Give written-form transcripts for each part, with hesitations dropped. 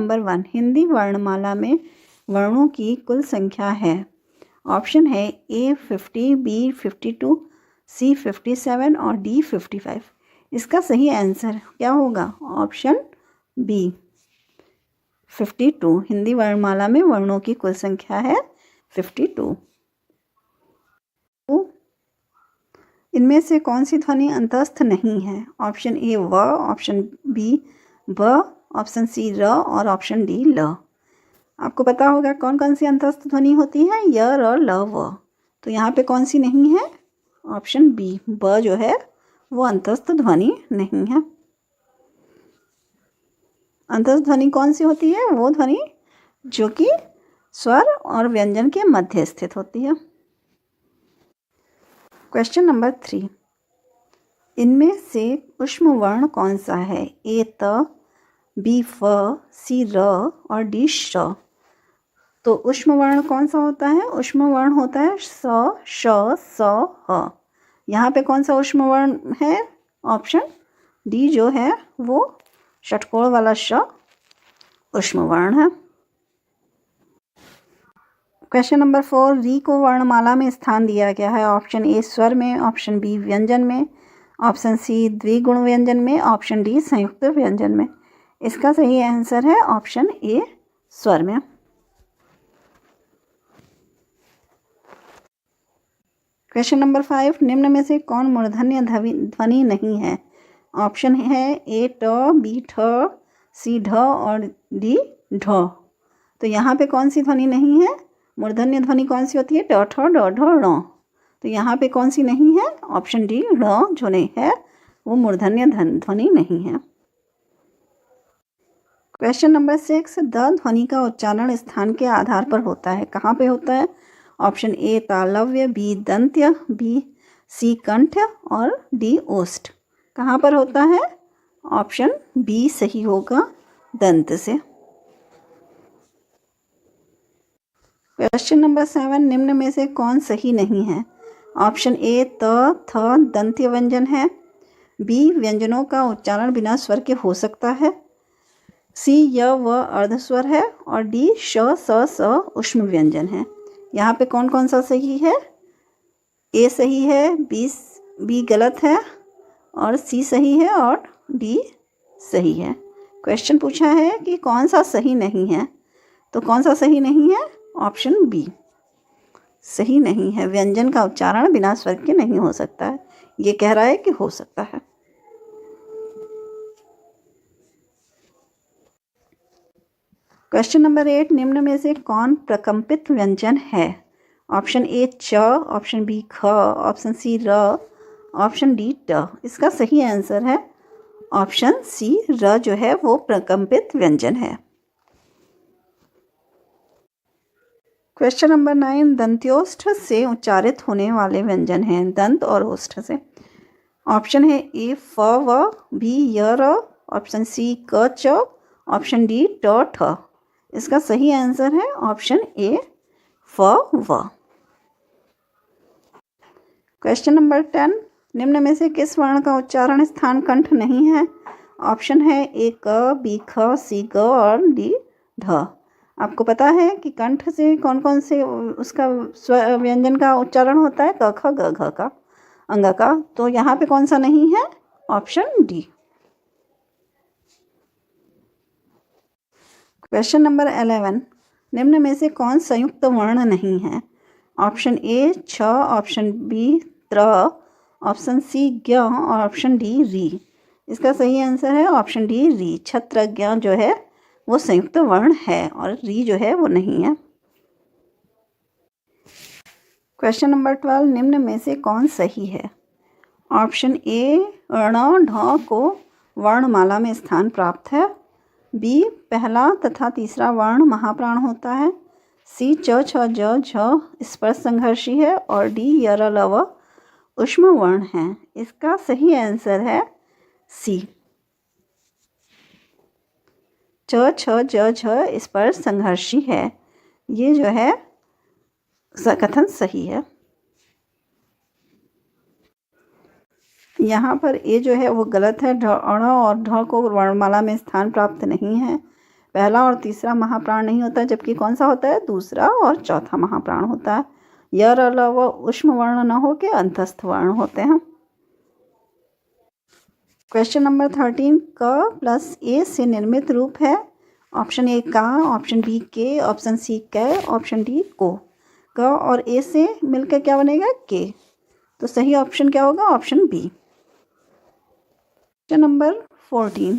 Number 1, Hindi वर्णमाला में वर्णों की कुल संख्या है। ऑप्शन है ए 50, बी 52, सी 57 और डी 55। इसका सही आंसर क्या होगा? Option B 52। हिंदी वर्णमाला में वर्णों की कुल संख्या है 52। इनमें से कौन सी ध्वनि अंतस्थ नहीं है? ऑप्शन ए व, ऑप्शन बी ब, ऑप्शन सी र और ऑप्शन डी ल। आपको पता होगा कौन कौन सी अंतस्थ ध्वनि होती है? य, र, ल, व। तो यहाँ पे कौन सी नहीं है? ऑप्शन बी ब जो है वो अंतस्थ ध्वनि नहीं है। अंतस्थ ध्वनि कौन सी होती है? वो ध्वनि जो कि स्वर और व्यंजन के मध्य स्थित होती है। क्वेश्चन नंबर 3, इनमें से ऊष्म वर्ण कौन सा है? ए त, बी फ, सी र और डी श। तो ऊष्म वर्ण कौन सा होता है? ऊष्म वर्ण होता है स, श, स, ह। यहाँ पे कौन सा ऊष्म वर्ण है? ऑप्शन डी जो है वो षटकोण वाला श ऊष्म वर्ण है। क्वेश्चन नंबर 4, री को वर्णमाला में स्थान दिया गया है। ऑप्शन ए स्वर में, ऑप्शन बी व्यंजन में, ऑप्शन सी द्विगुण व्यंजन में, ऑप्शन डी संयुक्त व्यंजन में। इसका सही आंसर है ऑप्शन ए स्वर में। क्वेश्चन नंबर 5, निम्न में से कौन मूर्धन्य ध्वनि नहीं है? ऑप्शन है ए ट, बी ठ, सी ढ और डी ढ। तो यहाँ पे कौन सी ध्वनि नहीं है? मूर्धन्य ध्वनि कौन सी होती है? ट, ठ, ड, ढ, ण। तो यहाँ पे कौन सी नहीं है? ऑप्शन डी ण जो नहीं है वो मूर्धन्य ध्वनि नहीं है। क्वेश्चन नंबर 6, द ध्वनि का उच्चारण स्थान के आधार पर होता है। कहाँ पे होता है? ऑप्शन ए तालव्य, बी दंत्य, बी सी कंठ और डी ओष्ठ। कहाँ पर होता है? ऑप्शन बी सही होगा, दंत से। क्वेश्चन नंबर 7, निम्न में से कौन सही नहीं है? ऑप्शन ए त, थ दंत्य व्यंजन है, बी व्यंजनों का उच्चारण बिना स्वर के हो सकता है, सी य व अर्धस्वर है और डी श, स, स ऊष्म व्यंजन है। यहाँ पे कौन कौन सा सही है? ए सही है, बी गलत है और सी सही है और डी सही है। क्वेश्चन पूछा है कि कौन सा सही नहीं है, तो कौन सा सही नहीं है? ऑप्शन बी सही नहीं है। व्यंजन का उच्चारण बिना स्वर के नहीं हो सकता है। ये कह रहा है कि हो सकता है। क्वेश्चन नंबर 8, निम्न में से कौन प्रकंपित व्यंजन है? ऑप्शन ए च, ऑप्शन बी ख, ऑप्शन सी र, ऑप्शन डी ट। इसका सही आंसर है ऑप्शन सी र जो है वो प्रकंपित व्यंजन है। क्वेश्चन नंबर 9, दंत्योष्ठ से उच्चारित होने वाले व्यंजन हैं, दंत और ओष्ठ से। ऑप्शन है ए फ व, बी य र, ऑप्शन सी क च, ऑप्शन डी ट ठ। इसका सही आंसर है ऑप्शन ए फ व। क्वेश्चन नंबर 10, निम्न में से किस वर्ण का उच्चारण स्थान कंठ नहीं है? ऑप्शन है ए क, बी ख, सी ग और डी ढ। आपको पता है कि कंठ से कौन कौन से उसका व्यंजन का उच्चारण होता है? क, ख, ग, घ का, अंग का। तो यहाँ पे कौन सा नहीं है? Option D. क्वेश्चन नंबर 11, निम्न में से कौन संयुक्त वर्ण नहीं है? ऑप्शन ए छ, ऑप्शन बी त्र, ऑप्शन सी ज्ञ और ऑप्शन डी री। इसका सही आंसर है ऑप्शन डी री। छत्र ज्ञ जो है वो संयुक्त वर्ण है और री जो है वो नहीं है। क्वेश्चन नंबर 12, निम्न में से कौन सही है? ऑप्शन ए ण ढ को वर्णमाला में स्थान प्राप्त है, बी पहला तथा तीसरा वर्ण महाप्राण होता है, सी च, छ, ज, झ स्पर्श संघर्षी है और डी य, र, ल, व ऊष्म वर्ण है। इसका सही आंसर है सी च, छ, ज, झ स्पर्श संघर्षी है। ये जो है कथन सही है। यहाँ पर ए जो है वो गलत है। अण और ढ को वर्णमाला में स्थान प्राप्त नहीं है। पहला और तीसरा महाप्राण नहीं होता, जबकि कौन सा होता है, दूसरा और चौथा महाप्राण होता है। यर अलावा उष्म वर्ण न हो के अंतस्थ वर्ण होते हैं। क्वेश्चन नंबर 13, क प्लस ए से निर्मित रूप है। ऑप्शन ए का, ऑप्शन बी के, ऑप्शन सी कै, ऑप्शन डी को। क और ए से मिलकर क्या बनेगा, के। तो सही ऑप्शन क्या होगा, ऑप्शन बी। क्वेश्चन नंबर 14,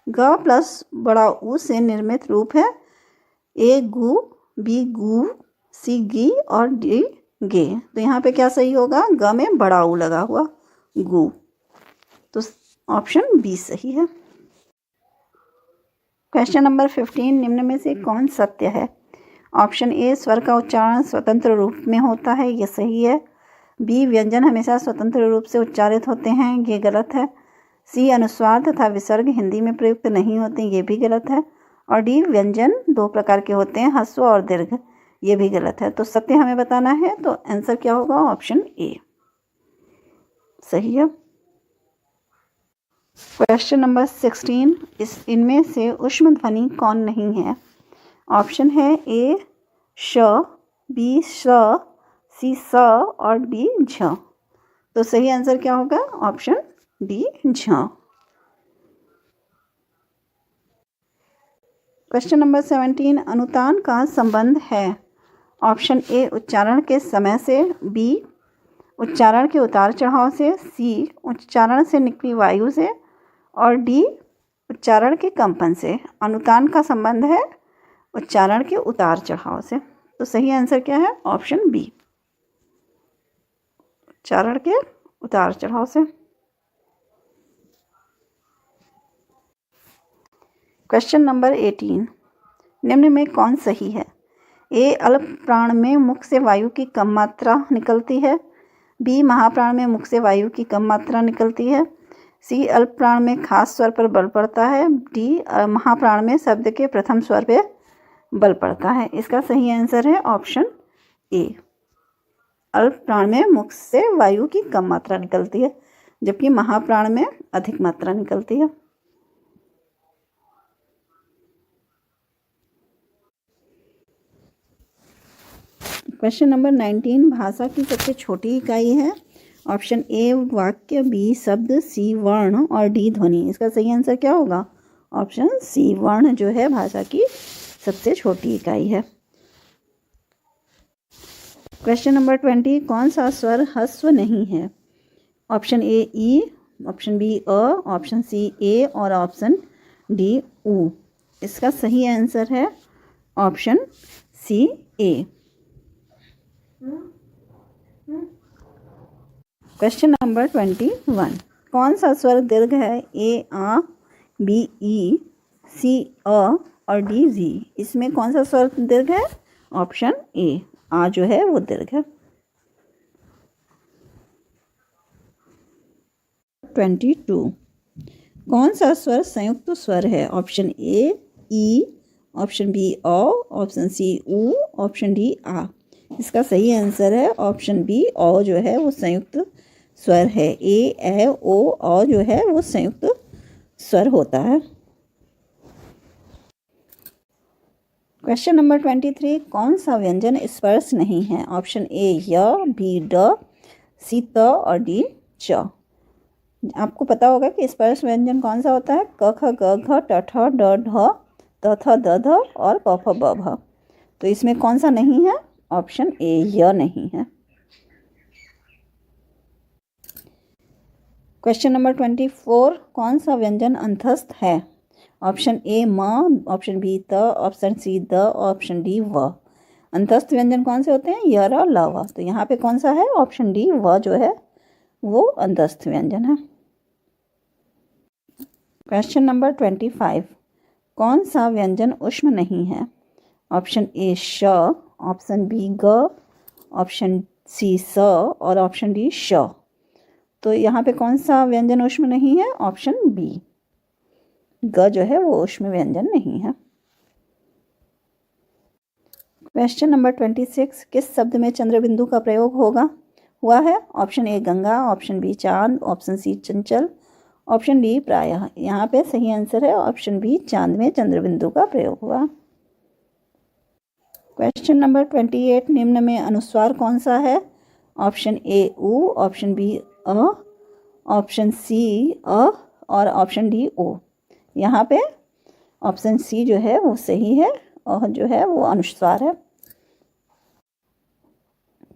ग प्लस बड़ा ऊ से निर्मित रूप है। ए गु, बी गु, सी गी और डी गे। तो यहाँ पे क्या सही होगा, ग में बड़ा ऊ लगा हुआ, गु। तो ऑप्शन बी सही है। क्वेश्चन नंबर 15, निम्न में से कौन सत्य है। ऑप्शन ए, स्वर का उच्चारण स्वतंत्र रूप में होता है, ये सही है। बी, व्यंजन हमेशा स्वतंत्र रूप से उच्चारित होते हैं, ये गलत है। सी, अनुस्वार तथा विसर्ग हिंदी में प्रयुक्त नहीं होते, ये भी गलत है। और डी, व्यंजन दो प्रकार के होते हैं, ह्रस्व और दीर्घ, ये भी गलत है। तो सत्य हमें बताना है, तो आंसर क्या होगा, ऑप्शन ए सही है। क्वेश्चन नंबर 16, इनमें से ऊष्म ध्वनि कौन नहीं है। ऑप्शन है ए श, बी श, सी स और डी झ। तो सही आंसर क्या होगा, ऑप्शन डी झ। क्वेश्चन नंबर 17, अनुतान का संबंध है। ऑप्शन ए, उच्चारण के समय से, बी उच्चारण के उतार चढ़ाव से, सी उच्चारण से निकली वायु से और डी उच्चारण के कंपन से। अनुतान का संबंध है उच्चारण के उतार चढ़ाव से। तो सही आंसर क्या है, ऑप्शन बी, उच्चारण के उतार चढ़ाव से। क्वेश्चन नंबर 18, निम्न में कौन सही है। ए, अल्प प्राण में मुख से वायु की कम मात्रा निकलती है। बी, महाप्राण में मुख से वायु की कम मात्रा निकलती है। सी, अल्प प्राण में खास स्वर पर बल पड़ता है। डी, महाप्राण में शब्द के प्रथम स्वर पे बल पड़ता है। इसका सही आंसर है ऑप्शन ए, अल्प प्राण में मुख से वायु की कम मात्रा निकलती है, जबकि महाप्राण में अधिक मात्रा निकलती है। क्वेश्चन नंबर 19, भाषा की सबसे छोटी इकाई है। ऑप्शन ए वाक्य, बी शब्द, सी वर्ण और डी ध्वनि। इसका सही आंसर क्या होगा, ऑप्शन सी वर्ण जो है भाषा की सबसे छोटी इकाई है। क्वेश्चन नंबर 20, कौन सा स्वर ह्रस्व नहीं है। ऑप्शन ए ई, ऑप्शन बी अ, ऑप्शन सी ए और ऑप्शन डी उ। इसका सही आंसर है ऑप्शन सी ए। क्वेश्चन नंबर 21, कौन सा स्वर दीर्घ है। ए आ, बी ई, सी अ और डी जी। इसमें कौन सा स्वर दीर्घ है, ऑप्शन ए आ जो है वो दीर्घ है। 22, कौन सा स्वर संयुक्त स्वर है। ऑप्शन ए ई, ऑप्शन बी अ, ऑप्शन सी उ, ऑप्शन डी आ। इसका सही आंसर है ऑप्शन बी अ जो है वो संयुक्त स्वर है। ए ओ अ जो है वो संयुक्त स्वर होता है। क्वेश्चन नंबर 23, कौन सा व्यंजन स्पर्श नहीं है। ऑप्शन ए य, बी ड, सी त और डी च। आपको पता होगा कि स्पर्श व्यंजन कौन सा होता है, क ख ग घ ट ठ ड ढ त थ द ध और प फ ब भ। तो इसमें कौन सा नहीं है, ऑप्शन ए य नहीं है। क्वेश्चन नंबर 24, कौन सा व्यंजन अंतस्थ है। ऑप्शन ए म, ऑप्शन बी त, ऑप्शन सी द, ऑप्शन डी व। अंतस्थ व्यंजन कौन से होते हैं, य र ल व। तो यहाँ पे कौन सा है, ऑप्शन डी व जो है वो अंतस्थ व्यंजन है। क्वेश्चन नंबर 25, कौन सा व्यंजन ऊष्म नहीं है। ऑप्शन ए श, ऑप्शन बी ग, ऑप्शन सी स और ऑप्शन डी श। तो यहाँ पे कौन सा व्यंजन ऊष्म नहीं है, ऑप्शन बी ग जो है वो ऊष्म व्यंजन नहीं है। क्वेश्चन नंबर 26, किस शब्द में चंद्र बिंदु का प्रयोग हुआ है। Option A Ganga, option B चांद, ऑप्शन सी चंचल, ऑप्शन डी प्रायः। यहाँ पे सही आंसर है ऑप्शन बी, चांद में चंद्रबिंदु का प्रयोग हुआ। क्वेश्चन नंबर 28, निम्न में अनुस्वार कौन सा है? ऑप्शन ए उ, ऑप्शन बी अ, ऑप्शन सी अ और ऑप्शन डी ओ। यहाँ पे ऑप्शन सी जो है वो सही है और जो है वो अनुस्वार है।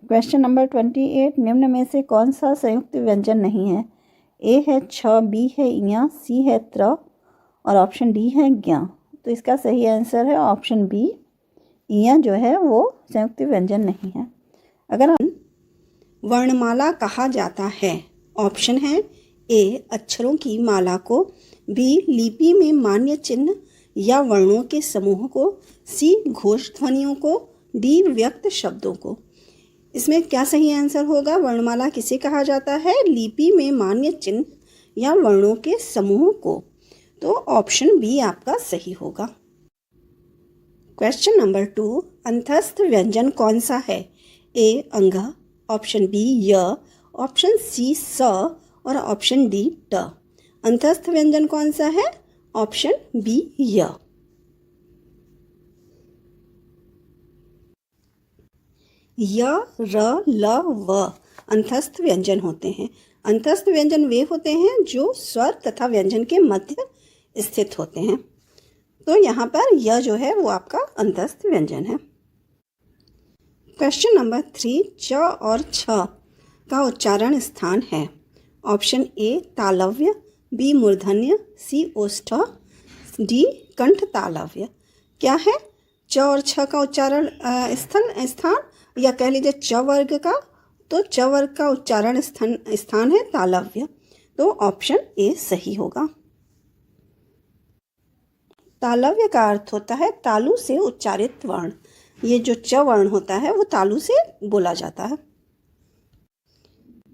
क्वेश्चन नंबर 28, निम्न में से कौन सा संयुक्त व्यंजन नहीं है? ए है छ, बी है इया, सी है त्र और ऑप्शन डी है ज्ञ। तो इसका सही आंसर है ऑप्शन बी, इया जो है वो संयुक्त व्यंजन नहीं है। अगर वर्णमाला कहा जाता है, ऑप्शन है ए अक्षरों की माला को, बी लिपि में मान्य चिन्ह या वर्णों के समूह को, सी घोष ध्वनियों को, डी व्यक्त शब्दों को। इसमें क्या सही आंसर होगा? वर्णमाला किसे कहा जाता है? लिपि में मान्य चिन्ह या वर्णों के समूह को। तो ऑप्शन बी आपका सही होगा। क्वेश्चन नंबर 2, अंतस्थ व्यंजन कौन सा है? ए अंग, ऑप्शन बी य, ऑप्शन सी स और ऑप्शन डी ट। अंतस्थ व्यंजन कौन सा है? ऑप्शन बी य। य, र, ल, व अंतस्थ व्यंजन होते हैं। अंतस्थ व्यंजन वे होते हैं जो स्वर तथा व्यंजन के मध्य स्थित होते हैं। तो यहाँ पर य जो है वो आपका अंतस्थ व्यंजन है। क्वेश्चन नंबर 3, च और छ का उच्चारण स्थान है। ऑप्शन ए तालव्य, बी मूर्धन्य, सी ओष्ठ, डी कंठ तालव्य। क्या है च और छ का उच्चारण स्थान या कह लीजिए च वर्ग का? तो च वर्ग का उच्चारण स्थान है तालव्य। तो ऑप्शन ए सही होगा। तालव्य का अर्थ होता है तालु से उच्चारित वर्ण। ये जो च वर्ण होता है वो तालु से बोला जाता है।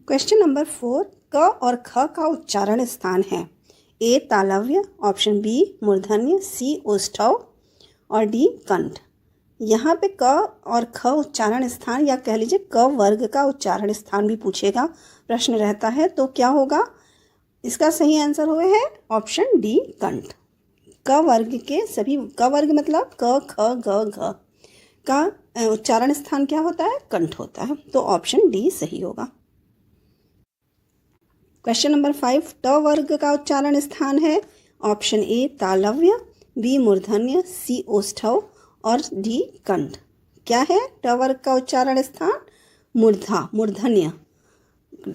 क्वेश्चन नंबर 4, क और ख का उच्चारण स्थान है। ए तालव्य, ऑप्शन बी मूर्धन्य, सी ओष्ठव और डी कंठ। यहाँ पे क और ख उच्चारण स्थान या कह लीजिए क वर्ग का उच्चारण स्थान भी पूछेगा, प्रश्न रहता है, तो क्या होगा? इसका सही आंसर हुए है ऑप्शन डी कंठ। क वर्ग के सभी, क वर्ग मतलब क ख ग घ का उच्चारण स्थान क्या होता है? कंठ होता है। तो ऑप्शन डी सही होगा। क्वेश्चन नंबर 5, ट वर्ग का उच्चारण स्थान है। ऑप्शन ए तालव्य, बी मूर्धन्य, सी ओष्ठव और डी कंठ। क्या है ट वर्ग का उच्चारण स्थान? मूर्धन्य।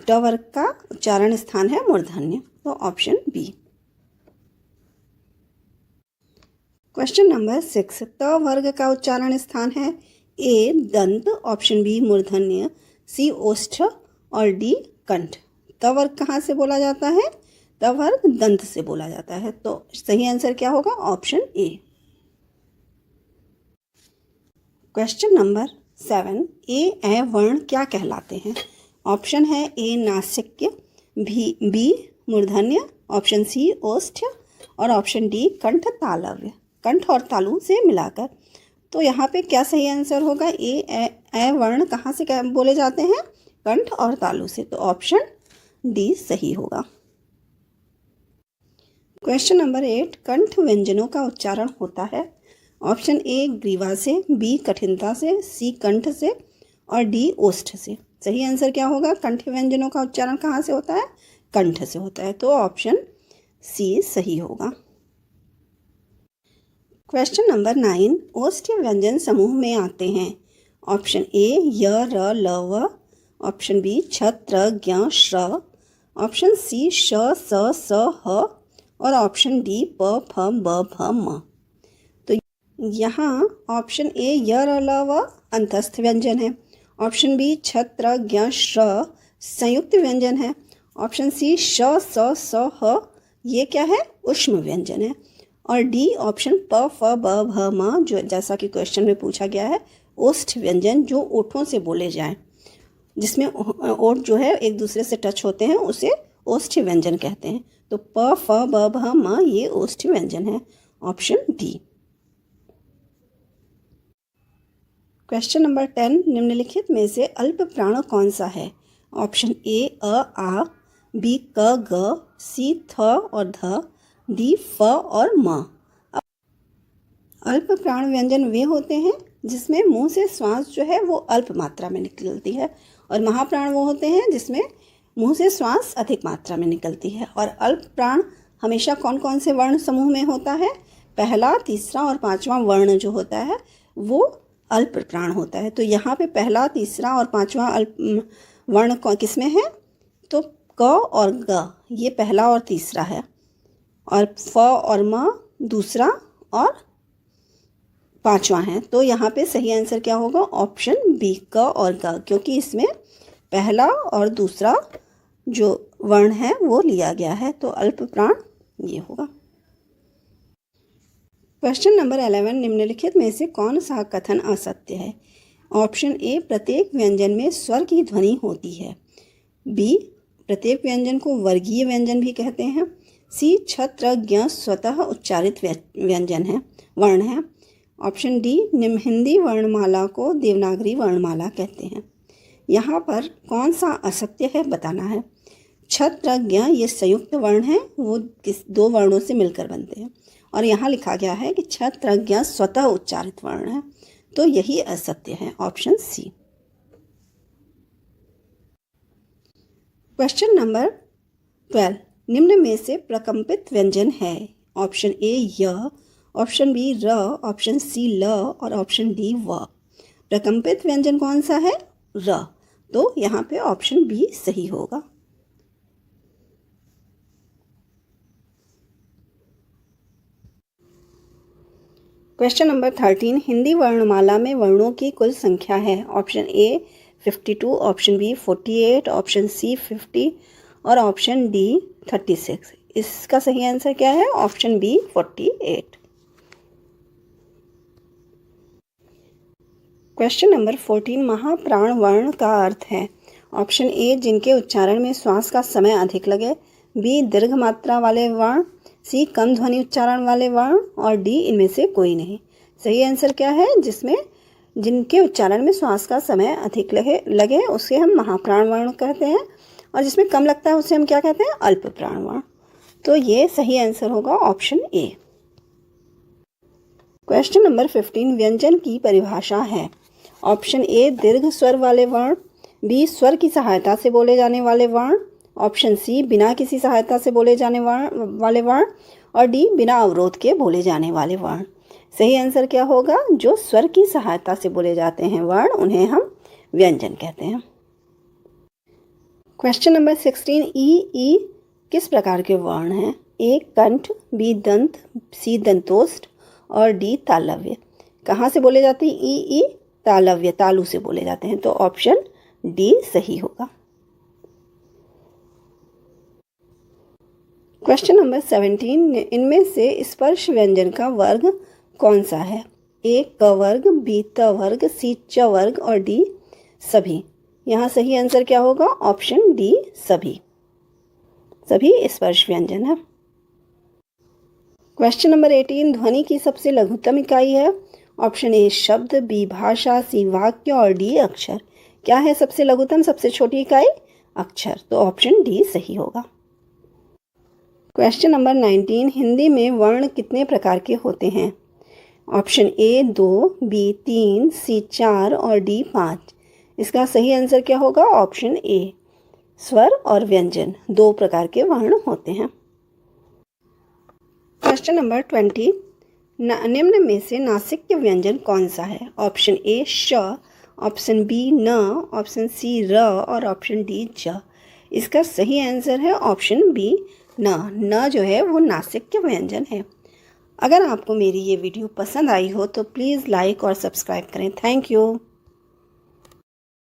ट वर्ग का उच्चारण स्थान है मूर्धन्य। तो ऑप्शन बी। क्वेश्चन नंबर 6, त वर्ग का उच्चारण स्थान है। ए दंत, ऑप्शन बी मूर्धन्य, सी ओष्ठ और डी कंठ। त वर्ग कहाँ से बोला जाता है? त वर्ग दंत से बोला जाता है। तो सही आंसर क्या होगा? Option A. क्वेश्चन नंबर 7, ए वर्ण क्या कहलाते हैं? ऑप्शन है ए नासिक्य, बी मूर्धन्य, ऑप्शन सी ओष्ठ और ऑप्शन डी कंठ तालव्य। कंठ और तालु से मिलाकर। तो यहाँ पे क्या सही आंसर होगा? ए वर्ण कहाँ से बोले जाते हैं? कंठ और तालु से। तो ऑप्शन डी सही होगा। क्वेश्चन नंबर 8, कंठ व्यंजनों का उच्चारण होता है। ऑप्शन ए ग्रीवा से, बी कठिनता से, सी कंठ से और डी ओष्ठ से। सही आंसर क्या होगा? कंठ व्यंजनों का उच्चारण कहाँ से होता है? कंठ से होता है। तो ऑप्शन सी सही होगा। क्वेश्चन नंबर 9, ओष्ठ व्यंजन समूह में आते हैं। ऑप्शन ए य, र, ल, व, ऑप्शन बी छ, त्र, ज्ञ, श्र, ऑप्शन सी श, स, स, ह और ऑप्शन डी प, फ, ब, भ, म। तो यहाँ ऑप्शन ए य, र, ल, व अंतस्थ व्यंजन है। ऑप्शन बी छ, त्र, ज्ञ, श्र संयुक्त व्यंजन है। ऑप्शन सी श, स, स, ह ये क्या है? ऊष्म व्यंजन है। और डी ऑप्शन प, फ, ब, भ, म जो जैसा कि क्वेश्चन में पूछा गया है ओष्ठ व्यंजन जो ओठों से बोले जाएं, जिसमें ओठ जो है एक दूसरे से टच होते हैं, उसे ओष्ठ व्यंजन कहते हैं। तो प, फ, ब, भ, म ये ओष्ठ व्यंजन है। Option D. क्वेश्चन नंबर 10, निम्नलिखित में से अल्प प्राण कौन सा है? ऑप्शन ए अ, आ, बी क ग, सी थ और ध, डी फ और म। अल्प प्राण व्यंजन वे होते हैं जिसमें मुंह से श्वास जो है वो अल्प मात्रा में निकलती है, और महाप्राण वो होते हैं जिसमें मुंह से श्वास अधिक मात्रा में निकलती है। और अल्प प्राण हमेशा कौन कौन से वर्ण समूह में होता है? पहला, तीसरा और पांचवा वर्ण जो होता है वो अल्प प्राण होता है। तो यहाँ पे पहला, तीसरा और पांचवा अल्प वर्ण किस में है? तो क और ग ये पहला और तीसरा है, और फ और म दूसरा और पांचवा है। तो यहाँ पे सही आंसर क्या होगा? ऑप्शन बी, क और ग, क्योंकि इसमें पहला और दूसरा जो वर्ण है वो लिया गया है। तो अल्प प्राण ये होगा। क्वेश्चन नंबर 11, निम्नलिखित में से कौन सा कथन असत्य है? ऑप्शन ए, प्रत्येक व्यंजन में स्वर की ध्वनि होती है। बी, प्रत्येक व्यंजन को वर्गीय व्यंजन भी कहते हैं। सी, छत्र ज्ञ स्वतः उच्चारित व्यंजन है, वर्ण है। ऑप्शन डी, हिंदी वर्णमाला को देवनागरी वर्णमाला कहते हैं। यहाँ पर कौन सा असत्य है बताना है। छत्र ज्ञ ये संयुक्त वर्ण है, वो दो वर्णों से मिलकर बनते हैं, और यहाँ लिखा गया है कि छत्र ज्ञ स्वतः उच्चारित वर्ण है, तो यही असत्य है, ऑप्शन सी। क्वेश्चन नंबर 12, निम्न में से प्रकंपित व्यंजन है। ऑप्शन ए य, ऑप्शन बी र, ऑप्शन सी ल और ऑप्शन डी व। प्रकंपित व्यंजन कौन सा है? र। तो यहाँ पे ऑप्शन बी सही होगा। क्वेश्चन नंबर 13, हिंदी वर्णमाला में वर्णों की कुल संख्या है। Option A 52, option B 48, option C 50 और ऑप्शन डी 36। इसका सही आंसर क्या है? Option B 48। क्वेश्चन नंबर 14, महाप्राण वर्ण का अर्थ है। ऑप्शन ए, जिनके उच्चारण में श्वास का समय अधिक लगे। बी, दीर्घ मात्रा वाले वर्ण। सी, कम ध्वनि उच्चारण वाले वर्ण, और डी, इनमें से कोई नहीं। सही आंसर क्या है? जिनके उच्चारण में श्वास का समय अधिक लगे उसे हम महाप्राण वर्ण कहते हैं, और जिसमें कम लगता है उसे हम क्या कहते हैं? अल्प प्राण वर्ण। तो ये सही आंसर होगा ऑप्शन ए। क्वेश्चन नंबर 15, व्यंजन की परिभाषा है। ऑप्शन ए, दीर्घ स्वर वाले वर्ण। बी, स्वर की सहायता से बोले जाने वाले वर्ण। ऑप्शन सी, बिना किसी सहायता से बोले जाने वाले वर्ण, और डी, बिना अवरोध के बोले जाने वाले वर्ण। सही आंसर क्या होगा? जो स्वर की सहायता से बोले जाते हैं वर्ण, उन्हें हम व्यंजन कहते हैं। क्वेश्चन नंबर 16, ई किस प्रकार के वर्ण हैं? ए, कंठ, बी, दंत, सी, दंतोष्ठ और डी, तालव्य। कहाँ से बोले जाते हैं? ई तालव्य, तालु से बोले जाते हैं, तो ऑप्शन डी सही होगा। क्वेश्चन नंबर 17, इनमें से स्पर्श व्यंजन का वर्ग कौन सा है? ए, क वर्ग, बी, त वर्ग, सी, च वर्ग और डी, सभी। यहाँ सही आंसर क्या होगा? ऑप्शन डी, सभी स्पर्श व्यंजन है। क्वेश्चन नंबर 18, ध्वनि की सबसे लघुतम इकाई है। ऑप्शन ए शब्द, बी भाषा, सी वाक्य और डी अक्षर। क्या है सबसे लघुतम, सबसे छोटी इकाई? अक्षर। तो ऑप्शन डी सही होगा। क्वेश्चन नंबर 19, हिंदी में वर्ण कितने प्रकार के होते हैं? ऑप्शन ए 2, बी 3, सी 4 और डी 5। इसका सही आंसर क्या होगा? ऑप्शन ए, स्वर और व्यंजन 2 प्रकार के वर्ण होते हैं। क्वेश्चन नंबर 20, निम्न में से नासिक्य व्यंजन कौन सा है? ऑप्शन ए श, ऑप्शन बी न, ऑप्शन सी र और ऑप्शन डी ज। इसका सही आंसर है ऑप्शन बी न जो है वो नासिक्य व्यंजन है। अगर आपको मेरी ये वीडियो पसंद आई हो तो प्लीज़ लाइक और सब्सक्राइब करें। Thank you.